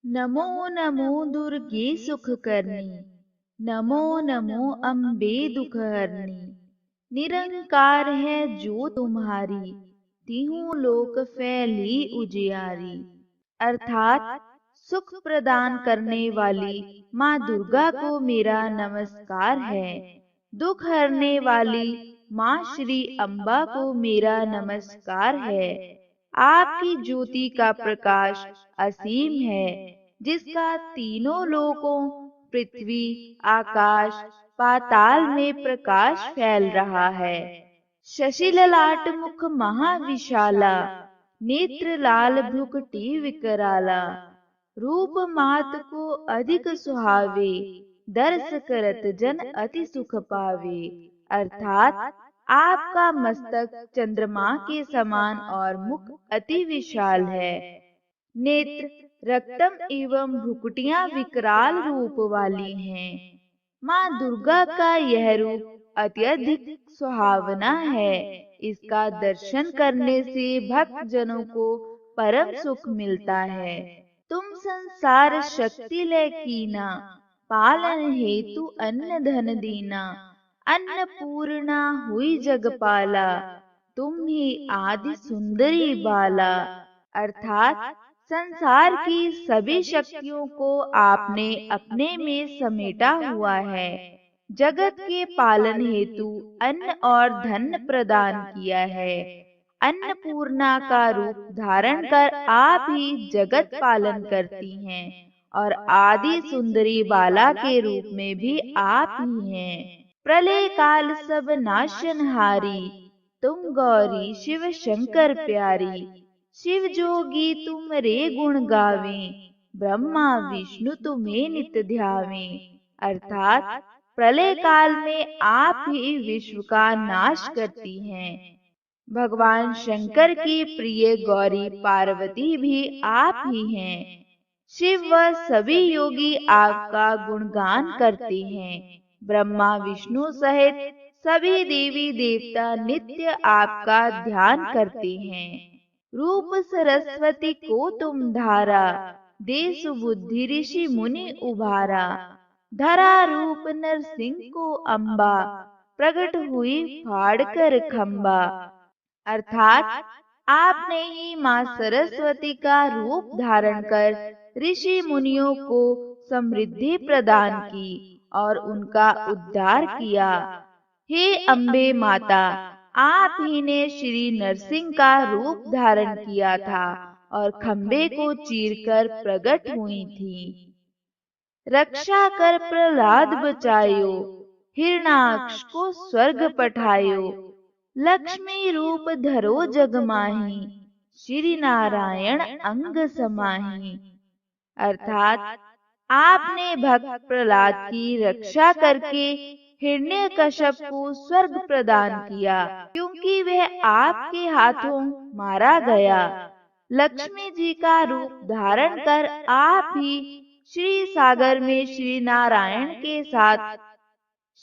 नमो नमो दुर्गे सुख करनी, नमो नमो अम्बे दुख हरनी। निरंकार है जो तुम्हारी, तिहु लोक फैली उजियारी। अर्थात सुख प्रदान करने वाली माँ दुर्गा को मेरा नमस्कार है। दुख हरने वाली माँ श्री अम्बा को मेरा नमस्कार है। आपकी ज्योति का प्रकाश असीम है, जिसका तीनों लोकों पृथ्वी, आकाश, पाताल में प्रकाश फैल रहा है। शशि ललाट मुख महाविशाला, नेत्र लाल भ्रुकुटी विकराला। रूप मात को अधिक सुहावे, दर्श करत जन अति सुख पावे। अर्थात आपका मस्तक चंद्रमा के समान और मुख अति विशाल है। नेत्र रक्तम एवं भ्रुकुटियां विकराल रूप वाली हैं। माँ दुर्गा का यह रूप अत्यधिक सुहावना है। इसका दर्शन करने से भक्त जनों को परम सुख मिलता है। तुम संसार शक्ति ले कीना, पालन हेतु अन्न धन दीना। अन्नपूर्णा हुई जगपाला, तुम ही आदि सुंदरी बाला। अर्थात संसार की सभी शक्तियों को आपने अपने में समेटा हुआ है। जगत के पालन हेतु अन्न और धन प्रदान किया है। अन्नपूर्णा का रूप धारण कर आप ही जगत पालन करती हैं और आदि सुंदरी बाला के रूप में भी आप ही हैं। प्रलय काल सब नाशनहारी, तुम गौरी शिव शंकर प्यारी। शिव जोगी तुम रे गुण गावे, ब्रह्मा विष्णु तुम्हें नित ध्यावे। अर्थात प्रलय काल में आप ही विश्व का नाश करती हैं। भगवान शंकर की प्रिय गौरी पार्वती भी आप ही हैं। शिव व सभी योगी आपका गुणगान करते हैं। ब्रह्मा विष्णु सहित सभी देवी देवता नित्य आपका ध्यान करते हैं। रूप सरस्वती को तुम धारा, दे सुबुद्धि ऋषि मुनि उभारा। धरा रूप नरसिंह को अम्बा, प्रकट हुई फाड़ कर खम्बा। अर्थात आपने ही माँ सरस्वती का रूप धारण कर ऋषि मुनियों को समृद्धि प्रदान की और उनका उद्धार किया। हे अम्बे माता, आप ही ने श्री नरसिंह का रूप धारण किया था और खम्बे को चीरकर प्रकट हुई थी। रक्षा कर प्रहलाद बचायो, हिरणाक्ष को स्वर्ग पठायो। लक्ष्मी रूप धरो जग माही, श्री नारायण अंग समाही। अर्थात आपने भक्त प्रहलाद की रक्षा करके हिरण्यकश्यप को स्वर्ग प्रदान किया, क्योंकि वह आपके हाथों मारा गया। लक्ष्मी जी का रूप धारण कर आप ही श्री सागर में श्री नारायण के साथ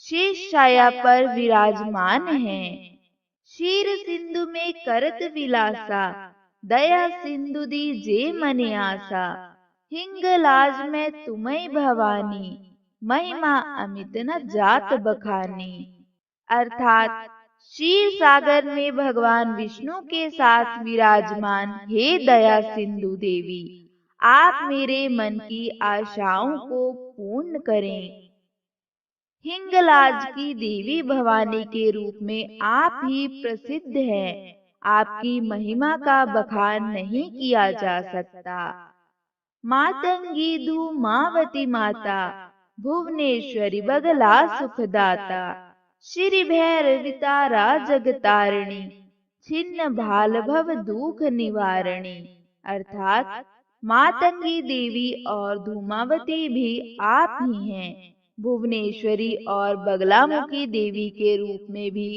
शेष छाया पर विराजमान हैं। क्षीर सिंधु में करत विलासा, दया सिंधु दीजे मने आसा। हिंगलाज में तुम्हें भवानी, महिमा अमित न जात बखानी। अर्थात क्षीर सागर में भगवान विष्णु के साथ विराजमान हे दया सिंधु देवी, आप मेरे मन की आशाओं को पूर्ण करें। हिंगलाज की देवी भवानी के रूप में आप ही प्रसिद्ध हैं। आपकी महिमा का बखान नहीं किया जा सकता। मातंगी धूमावती माता, भुवनेश्वरी बगला सुखदाता। श्री भैरवी तारा जगतारिणी, छिन्न भाल भव दुख निवारणी। अर्थात मातंगी देवी और धूमावती भी आप ही हैं। भुवनेश्वरी और बगलामुखी देवी के रूप में भी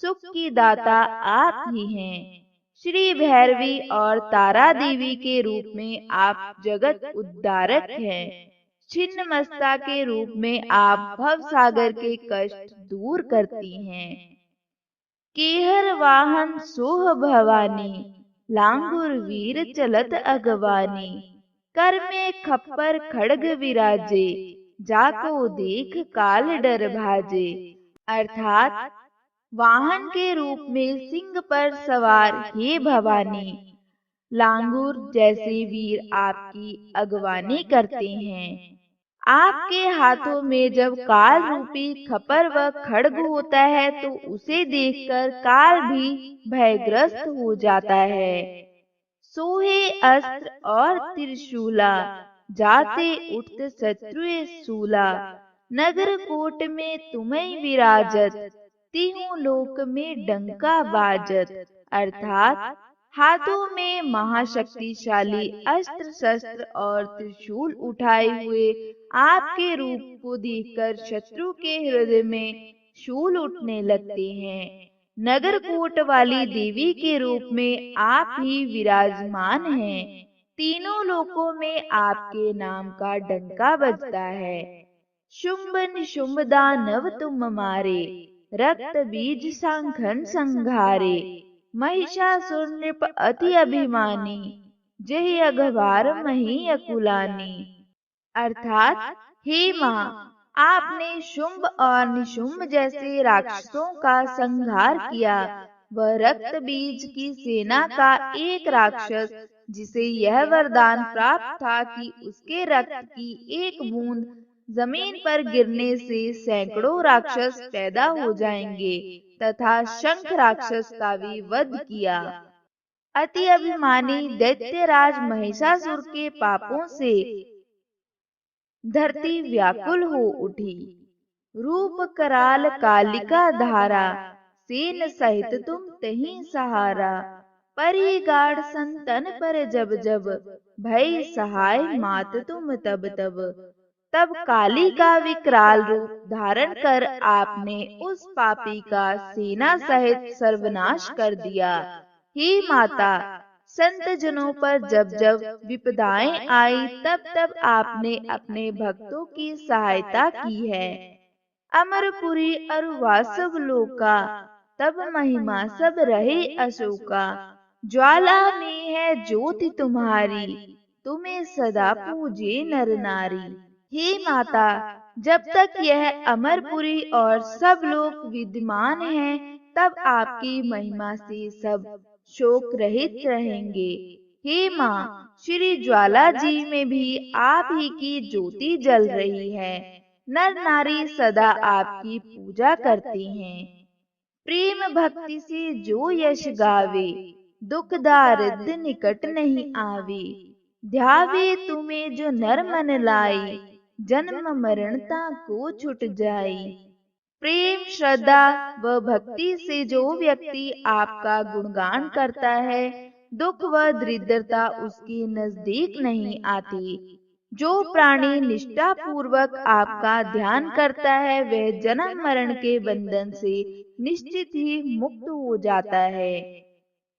सुख की दाता आप ही हैं। श्री भैरवी और तारा देवी के रूप में आप जगत उद्धारक हैं। छिन्न मस्ता के रूप में आप भव सागर के कष्ट दूर करती हैं। केहर वाहन सोह भवानी, लांगुर वीर चलत अगवानी। कर में खप्पर खड्ग विराजे, जाको देख काल डर भाजे। अर्थात वाहन के रूप में सिंह पर सवार हे भवानी, लांगूर जैसे वीर आपकी अगवानी करते हैं। आपके हाथों में जब काल रूपी खपर व खड्ग होता है तो उसे देखकर काल भी भयग्रस्त हो जाता है। सोहे अस्त्र और त्रिशूला, जाते उठत शत्रु सूला। नगर कोट में तुम्हें विराजत, तीहों लोक में डंका बाजत। अर्थात हाथों में महाशक्तिशाली अस्त्र शस्त्र और त्रिशूल उठाए हुए आपके रूप को देखकर शत्रु के हृदय में शूल उठने लगते हैं। नगरकोट वाली देवी के रूप में आप ही विराजमान हैं। तीनों लोकों में आपके नाम का डंका बजता है। शुंभ निशुंभ दानव तुम मारे, रक्त बीज सांखन संघारे। महिषासुर नृप अति अभिमानी, जहि अघवार मही अकुलानी। अर्थात हे माँ, आपने शुंभ और निशुंभ जैसे राक्षसों का संहार किया। वह रक्त बीज की सेना का एक राक्षस, जिसे यह वरदान प्राप्त था कि उसके रक्त की एक बूंद जमीन पर गिरने से सैकड़ों राक्षस पैदा हो जाएंगे, तथा शंख राक्षस का भी वध किया। अति अभिमानी दैत्यराज महिषासुर के पापों से धरती व्याकुल हो उठी। रूप कराल कालिका धारा, सेन सहित तुम तहीं सहारा। परी गाढ़ संतन पर जब जब, भई सहाय मात तुम तब तब। तब काली का विकराल रूप धारण कर आपने उस पापी का सेना सहित सर्वनाश कर दिया। हे माता, संत जनों पर जब जब विपदाएं आई तब तब आपने अपने भक्तों की सहायता की है। अमरपुरी अरुवा सब लोका, तब महिमा सब रहे अशोका। ज्वाला में है ज्योति तुम्हारी, तुम्हें सदा पूजे नर नारी। हे माता, जब तक यह अमरपुरी और सब लोग विद्यमान हैं, तब आपकी महिमा से सब शोक रहित रहेंगे। हे माँ, श्री ज्वाला जी में भी आप ही की ज्योति जल रही है। नर नारी सदा आपकी पूजा करते हैं। प्रेम भक्ति से जो यश गावे, दुख दारिद्र निकट नहीं आवे। ध्यावे तुम्हें जो नर मन लाई, जन्म मरणता को छुट जाई। प्रेम श्रद्धा व भक्ति से जो व्यक्ति आपका गुणगान करता है, दुख व दरिद्रता उसके नजदीक नहीं आती। जो प्राणी निष्ठा पूर्वक आपका ध्यान करता है, वह जन्म मरण के बंधन से निश्चित ही मुक्त हो जाता है।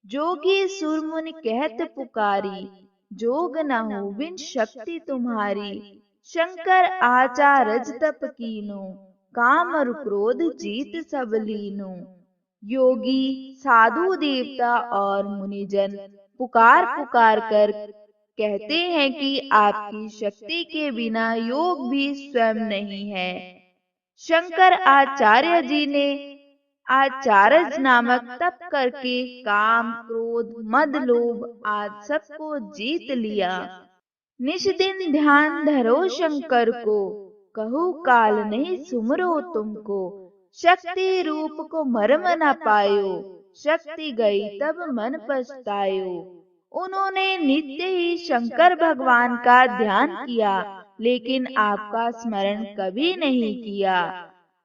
जोगी सुरमुनि कहत पुकारी, जोग न हो बिन शक्ति तुम्हारी। शंकर आचारज तप कीनो, काम और क्रोध जीत सब लीनो। योगी साधु देवता और मुनिजन पुकार पुकार कर कहते हैं कि आपकी शक्ति के बिना योग भी स्वयं नहीं है। शंकर आचार्य जी ने आचार्य नामक तप करके काम क्रोध मद लोभ आदि सबको जीत लिया। निश दिन ध्यान धरो शंकर को, कहूँ काल नहीं सुमरो तुमको। शक्ति रूप को मर्म न पायो, शक्ति गई तब मन पछतायो। उन्होंने नित्य ही शंकर भगवान का ध्यान किया, लेकिन आपका स्मरण कभी नहीं किया।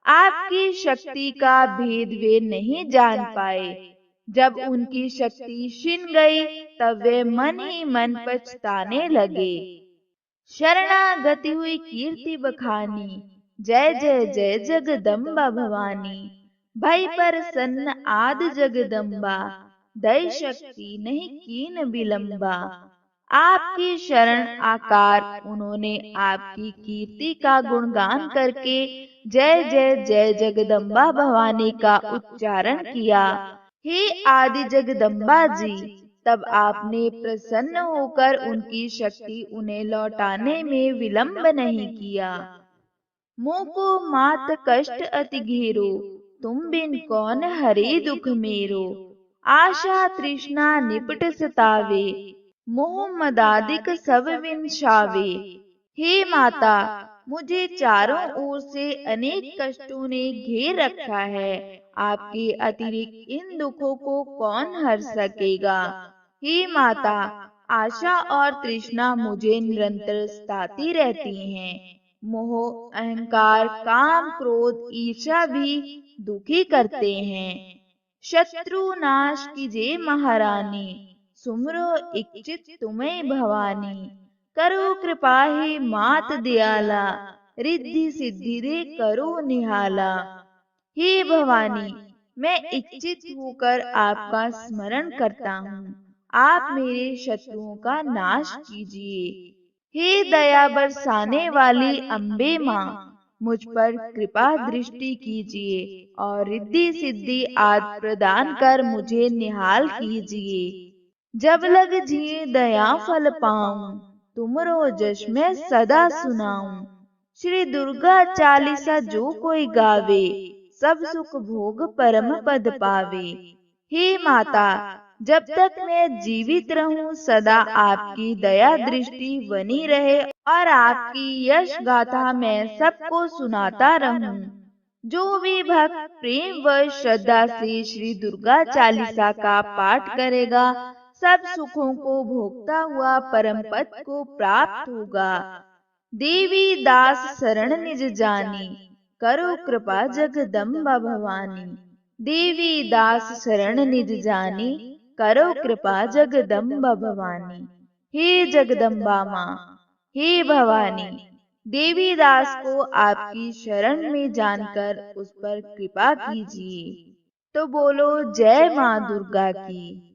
आपकी शक्ति का भेद वे नहीं जान पाए। जब उनकी शक्ति छिन गई, तब वे मन ही मन पछताने लगे। शरणागति हुई कीर्ति बखानी, जय जय जय जगदम्बा भवानी। भई प्रसन्न आदि जगदम्बा, दई शक्ति नहीं कीन विलंबा। आपकी शरण आकार उन्होंने आपकी कीर्ति का गुणगान करके जय जय जय जगदम्बा भवानी का उच्चारण किया। हे आदि जगदम्बा जी, तब आपने प्रसन्न होकर उनकी शक्ति उन्हें लौटाने में विलंब नहीं किया। मोको मात कष्ट अति घेरो, तुम बिन कौन हरे दुख मेरो। आशा तृष्णा निपट सतावे, मोह मदादिक सब विनशावे। हे माता, मुझे चारों ओर से अनेक कष्टों ने घेर रखा है। आपके अतिरिक्त इन दुखों को कौन हर सकेगा। हे माता, आशा और तृष्णा मुझे निरंतर सताती रहती हैं। मोह, अहंकार, काम, क्रोध, ईर्ष्या भी दुखी करते हैं। शत्रु नाश कीजे महारानी, सुमरो इच्छित तुम्हें भवानी। करो कृपा हे मात दयाला, रिद्धि सिद्धि दे करो निहाला। हे भवानी, मैं इच्छित होकर आपका स्मरण करता हूँ। आप मेरे शत्रुओं का नाश कीजिए। हे दया बरसाने वाली अम्बे माँ, मुझ पर कृपा दृष्टि कीजिए और रिद्धि सिद्धि आदि प्रदान कर मुझे निहाल कीजिए। जब लग जिए दया फल पाऊं, तुमरो जश मैं सदा सुनाऊं। श्री दुर्गा चालीसा जो कोई गावे, सब सुख भोग परम पद पावे। हे माता, जब तक मैं जीवित रहूं सदा आपकी दया दृष्टि बनी रहे और आपकी यश गाथा मैं सबको सुनाता रहूं। जो भी भक्त प्रेम व श्रद्धा से श्री दुर्गा चालीसा का पाठ करेगा, सब सुखों को भोगता हुआ परम पद को प्राप्त होगा। देवी दास शरण निज जानी, करो कृपा जगदम्बा भवानी। देवी दास शरण निज जानी, करो कृपा जगदम्बा भवानी। हे जगदम्बा माँ, हे भवानी, देवी दास को आपकी शरण में जानकर उस पर कृपा कीजिए। तो बोलो जय माँ दुर्गा की।